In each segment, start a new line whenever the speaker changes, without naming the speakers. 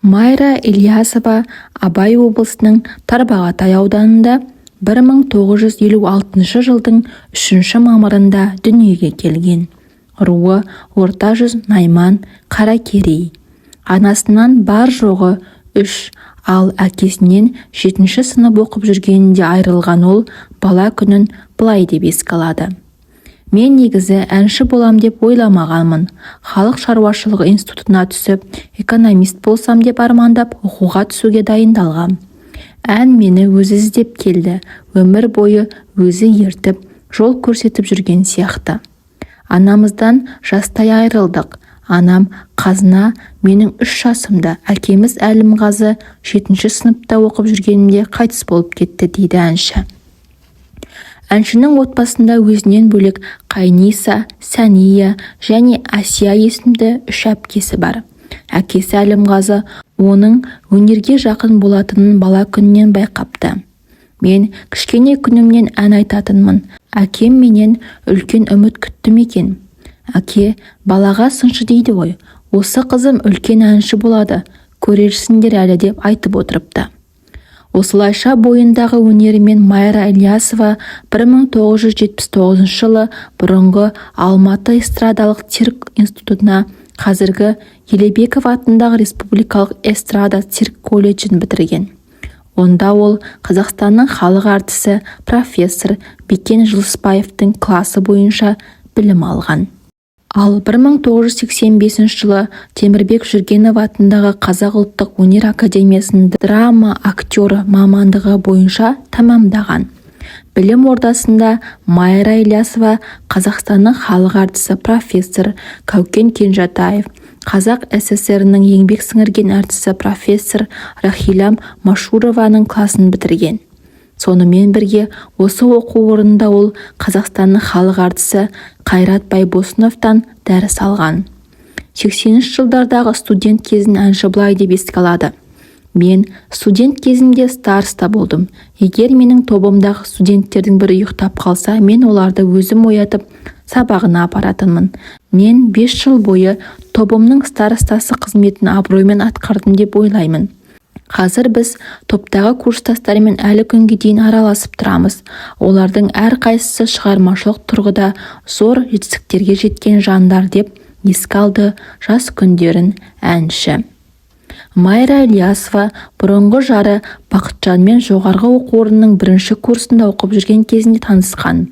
Майра Ильясова Абай облысының Тарбағатай ауданында 1956 жылдың 3 мамырында дүниеге келген. Руы орта жүз найман қаракерей. Анасынан бар жоғы 3, ал әкесінен 7 сынып оқып жүргенінде айырылған ол бала күнін былай деп еске алады. Мен негізі әнші болам деп ойламағанмын. Халық шаруашылығы институтына түсіп, экономист болсам деп армандап оқуға түсуге дайындалғам. Ән мені өзі іздеп келді, өмір бойы өзі ертіп, жол көрсетіп жүрген сияқты. Анамыздан жастай айырылдық. Анам Қазына, менің 3 жасымда, әкеміз Әлімғазы 7 сыныпта оқып жүргенімде қайтыс болып кетті, дейді әнші. Әншінің отбасында өзінен бөлек Қайниса, Сәния және Асия есімді 3 әпкесі бар. Әкесі Әлімғазы оның өнерге жақын болатынын бала күннен байқапты. Мен кішкене күнімнен ән айтатынмын. Әкем менен үлкен үміт күттім екен. Әке, балаға сыншы дейді ғой. Осы қызым үлкен әнші болады, көрерсіңдер әлі деп айтып отырыпты. Осылайша бойындағы өнерімен Майра Ильясова 1979 жылы бұрынғы Алматы эстрадалық цирк институтына, қазіргі Елебеков атындағы Республикалық эстрада цирк колледжін бітірген. Онда ол Қазақстанның халық артисі профессор Бекен Жылыспаевтың класы бойынша білім алған. Ал 1985 жылы Темірбек Жүргенов атындағы Қазақ ұлттық өнер академиясында драма актері мамандығы бойынша тамамдаған. Білім ордасында Майра Ильясова Қазақстанның халық артисі профессор Каукен Кенжатаев, Қазақ СССР-ның еңбек сіңірген артисі профессор Рахилям Машурованың класын бітірген. Сонымен бірге осы оқу орнында ол Қазақстанның халық артисі Қайрат Байбосыновтан дәріс алған. 80-ші жылдардағы студент кезін әнші былай деп еске алады. Мен студент кезімде староста болдым. Егер менің тобымдағы студенттердің бірі ұйықтап қалса, мен оларды өзім оятып сабағына апаратынмын. Мен 5 жыл бойы тобымның старостасы қызметін абыроймен атқардым деп ойлаймын. Қазір біз топтағы курстастармен әлі күнге дейін араласып тұрамыз. Олардың әрқайсысы шығармашылық тұрғыда зор жетістіктерге жеткен жандар деп еске алды жас күндерін әнші. Майра Ильясова бұрынғы жары Бақытжанмен жоғарғы оқу орнының 1 курсында оқып жүрген кезінде танысқан.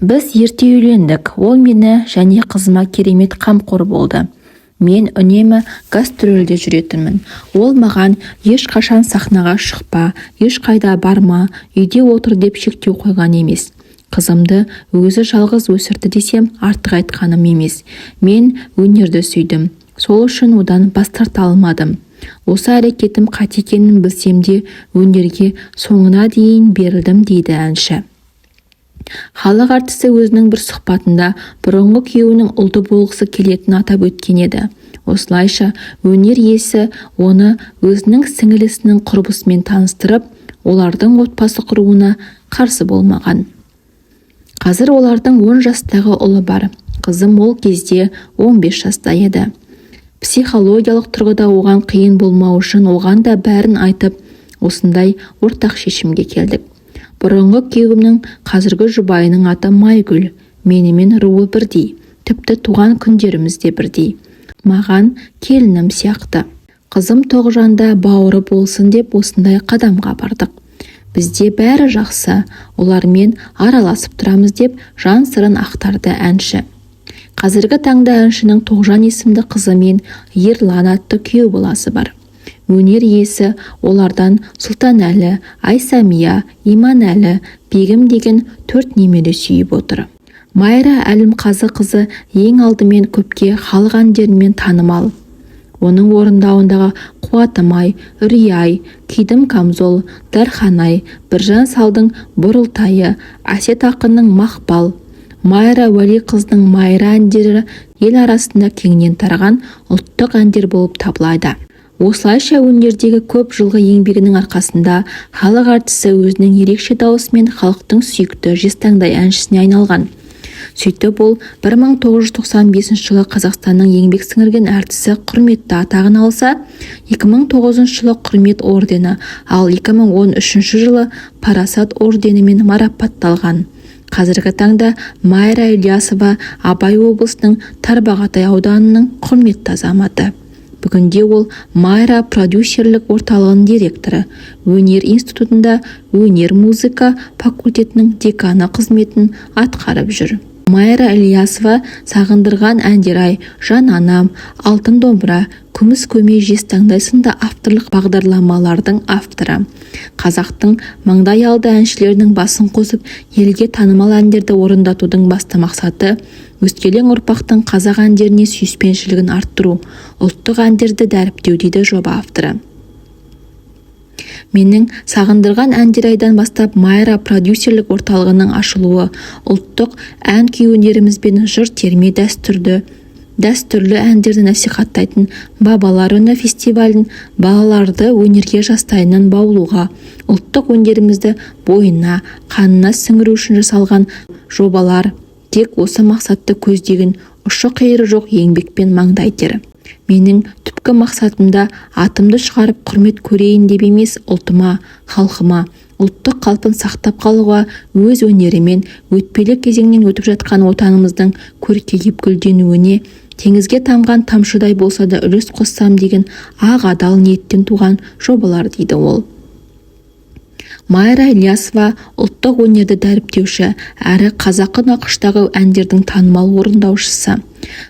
Біз ерте үйлендік. Ол мені және қызыма керемет қамқор болды. Мен үнемі гастрольде жүретінмін. Ол маған ешқашан сахнаға шықпа, ешқайда барма, үйде отыр деп шектеу қойған емес. Қызымды өзі жалғыз өсірді десем артық айтқаным емес. Мен өнерді сүйдім. Сол үшін одан бас тарта алмадым. Осы әрекетім қате екенін білсем де өнерге соңына дейін берілдім, дейді әнші. Халық артисі өзінің бір сұхбатында бұрынғы күйеуінің ұлды болғысы келетінін атап өткен еді. Осылайша өнер иесі оны өзінің сіңілісінің құрбысымен таныстырып, олардың отбасы құруына қарсы болмаған. Қазір олардың 10 жастағы ұлы бар. Қызым ол кезде 15 жаста еді. Психологиялық тұрғыда оған қиын болмау үшін оған да бәрін айтып, осындай ортақ шешімге келдік. Бұрынғы күйеуімнің қазіргі жұбайының аты Майгүл. Менімен руы бірдей, тіпті туған күндеріміз де бірдей. Маған келінім сияқты. Қызым Тоғжанда бауыры болсын деп осындай қадамға бардық. Бізде бәрі жақсы, олармен араласып тұрамыз деп жан сырын ақтарды әнші. Қазіргі таңда әншінің Тоғжан есімді қызы мен Ерлан атты күйеу баласы бар. Өнер иесі олардан Сұлтанәлі, Айсамия, Иманәлі, Бегім деген 4 немере сүйіп отыр. Майра Әлімқазы қызы ең алдымен көпке халық әндерімен танымал. Оның орындауындағы Қуатым-ай, Үрей-ай, Кидім камзол, Дархан-ай, Біржан Салдың Бұрылтайы, Әсет ақынның Мақпал, Майра Уәли қызының Майра әндері ел арасында кеңінен тараған ұлттық әндер болып табылады. Осылайша өнердегі көп жылғы еңбегінің арқасында халық артисі өзінің ерекше дауысымен халықтың сүйікті жезтаңдай әншісіне айналған. сөйтіп ол 1995 жылы Қазақстанның еңбек сіңірген әртісі құрметті атағын алса, 2009 жылы құрмет ордені, ал 2013 жылы парасат орденімен марапатталған. Қазіргі таңда Майра Ильясова Абай облысының Тарбағатай ауданының құрметті азаматы. Бүгінде ол Майра продюсерлік орталығының директоры, өнер институтында өнер музыка факультетінің деканы қызметін атқарып жүр. Майра Ильясова сағындырған әндер-ай, жан анам, алтын домбыра, күміс көмей жезтаңдай сынды авторлық бағдарламалардың авторы. Қазақтың маңдайалды әншілерінің басын қосып, елге танымал әндерді орындатудың басты мақсаты өскелең ұрпақтың қазақ әндеріне сүйіспеншілігін арттыру, ұлттық әндерді дәріптеу дейді жоба авторы. Менің сағындырған әндер-айдан бастап Майра продюсерлік орталығының ашылуы, ұлттық ән күй өнеріміз бен жыр терме дәстүрлі әндерді насихаттайтын Бабалар үні фестивалін балаларды өнерге жастайынан баулуға, ұлттық өнерімізді бойына, қанына сіңіру үшін жасалған жобалар тек осы мақсатты көздеген ұшы-қиыры жоқ еңбекпен маңдай тер. Менің түпкі мақсатымда атымды шығарып құрмет көрейін деп емес, ұлтыма, халқыма, ұлттық қалпын сақтап қалуға, өз өнерімен өтпелі кезеңнен өтіп жатқан отанымыздың көркейіп гүлденуіне, теңізге тамған тамшыдай болса да үлес қоссам деген ақ адал ниеттен туған жобалар дейді ол. Майра Ильясова ұлттық өнерді дәріптеуші әрі қазақы нақыштағы әндердің танымал орындаушысы.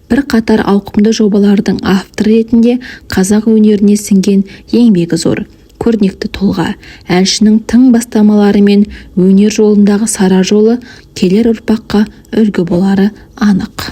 Бір қатар ауқымды жобалардың авторы ретінде қазақ өнеріне сіңген еңбегі зор, көрнекті тұлға. Әншінің тың бастамалары мен өнер жолындағы сара жолы келер ұрпаққа үлгі болары анық.